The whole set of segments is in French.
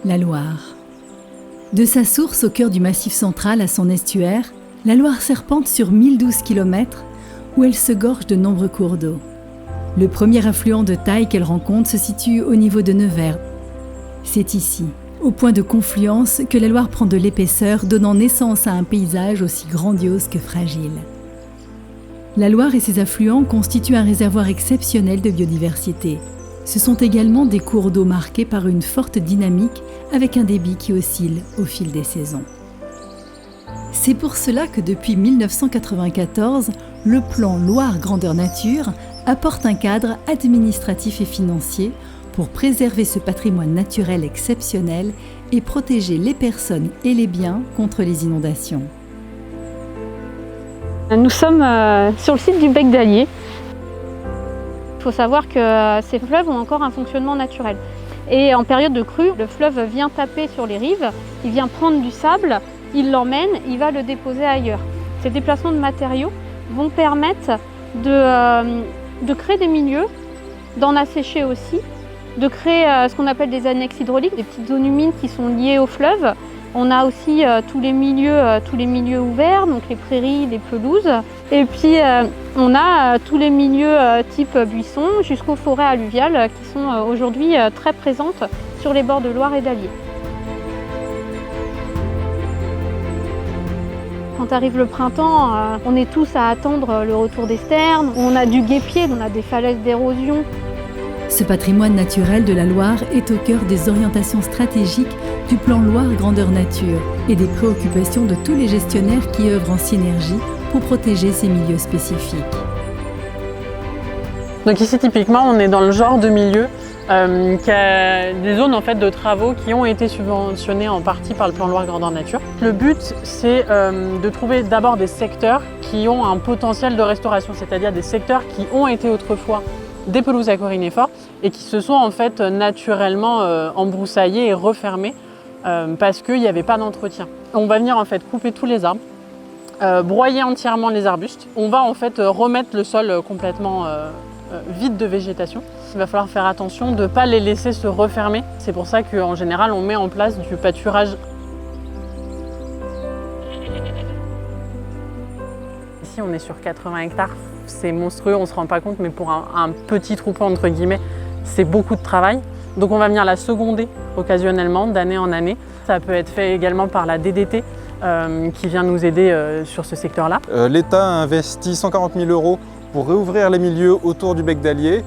la Loire. De sa source au cœur du Massif central à son estuaire, la Loire serpente sur 1012 km où elle se gorge de nombreux cours d'eau. Le premier affluent de taille qu'elle rencontre se situe au niveau de Nevers. C'est ici, au point de confluence, que la Loire prend de l'épaisseur, donnant naissance à un paysage aussi grandiose que fragile. La Loire et ses affluents constituent un réservoir exceptionnel de biodiversité. Ce sont également des cours d'eau marqués par une forte dynamique avec un débit qui oscille au fil des saisons. C'est pour cela que depuis 1994, le plan Loire Grandeur Nature apporte un cadre administratif et financier pour préserver ce patrimoine naturel exceptionnel et protéger les personnes et les biens contre les inondations. Nous sommes sur le site du Bec d'Allier. Il faut savoir que ces fleuves ont encore un fonctionnement naturel. Et en période de crue, le fleuve vient taper sur les rives, il vient prendre du sable, il l'emmène, il va le déposer ailleurs. Ces déplacements de matériaux vont permettre de créer des milieux, d'en assécher aussi, de créer ce qu'on appelle des annexes hydrauliques, des petites zones humides qui sont liées au fleuve. On a aussi tous les milieux ouverts, donc les prairies, les pelouses. Et puis on a tous les milieux type buissons jusqu'aux forêts alluviales qui sont aujourd'hui très présentes sur les bords de Loire et d'Allier. Quand arrive le printemps, on est tous à attendre le retour des sternes. On a du guépier, on a des falaises d'érosion. Ce patrimoine naturel de la Loire est au cœur des orientations stratégiques du plan Loire Grandeur Nature et des préoccupations de tous les gestionnaires qui œuvrent en synergie pour protéger ces milieux spécifiques. Donc ici typiquement on est dans le genre de milieu qui a des zones en fait, de travaux qui ont été subventionnés en partie par le plan Loire Grandeur Nature. Le but c'est de trouver d'abord des secteurs qui ont un potentiel de restauration, c'est-à-dire des secteurs qui ont été autrefois des pelouses à corynéfores et qui se sont en fait naturellement embroussaillés et refermés parce qu'il n'y avait pas d'entretien. On va venir en fait couper tous les arbres, broyer entièrement les arbustes. On va en fait remettre le sol complètement vide de végétation. Il va falloir faire attention de ne pas les laisser se refermer. C'est pour ça qu'en général on met en place du pâturage. Ici on est sur 80 hectares. C'est monstrueux, on ne se rend pas compte, mais pour un petit troupeau, entre guillemets, c'est beaucoup de travail. Donc on va venir la seconder occasionnellement, d'année en année. Ça peut être fait également par la DDT qui vient nous aider sur ce secteur-là. L'État a investi 140 000 € pour réouvrir les milieux autour du Bec d'Allier.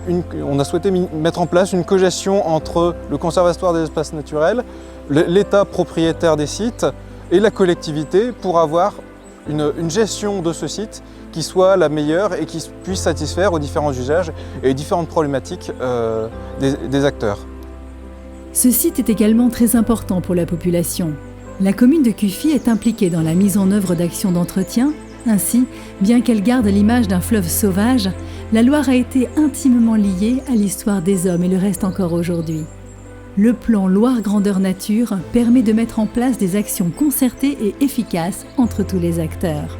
On a souhaité mettre en place une cogestion entre le Conservatoire des espaces naturels, l'État propriétaire des sites et la collectivité pour avoir une gestion de ce site qui soit la meilleure et qui puisse satisfaire aux différents usages et aux différentes problématiques des acteurs. Ce site est également très important pour la population. La commune de Cuffy est impliquée dans la mise en œuvre d'actions d'entretien. Ainsi, bien qu'elle garde l'image d'un fleuve sauvage, la Loire a été intimement liée à l'histoire des hommes et le reste encore aujourd'hui. Le plan Loire Grandeur Nature permet de mettre en place des actions concertées et efficaces entre tous les acteurs.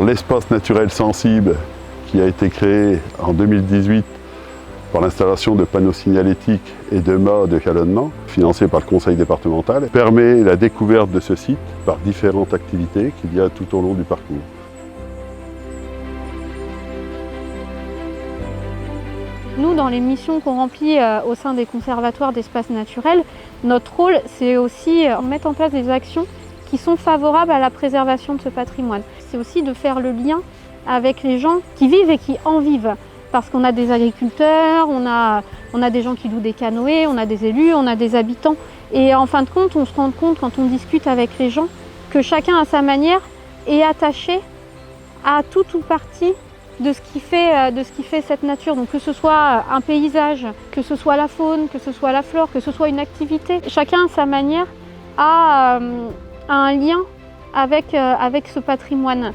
L'espace naturel sensible qui a été créé en 2018 par l'installation de panneaux signalétiques et de mâts de jalonnement, financés par le conseil départemental, permet la découverte de ce site par différentes activités qu'il y a tout au long du parcours. Nous, dans les missions qu'on remplit au sein des conservatoires d'espaces naturels, notre rôle, c'est aussi de mettre en place des actions qui sont favorables à la préservation de ce patrimoine. C'est aussi de faire le lien avec les gens qui vivent et qui en vivent. Parce qu'on a des agriculteurs, on a des gens qui louent des canoës, on a des élus, on a des habitants. Et en fin de compte, on se rend compte quand on discute avec les gens que chacun à sa manière est attaché à tout ou partie de ce qui fait cette nature. Donc que ce soit un paysage, que ce soit la faune, que ce soit la flore, que ce soit une activité. Chacun à sa manière a un lien avec ce patrimoine.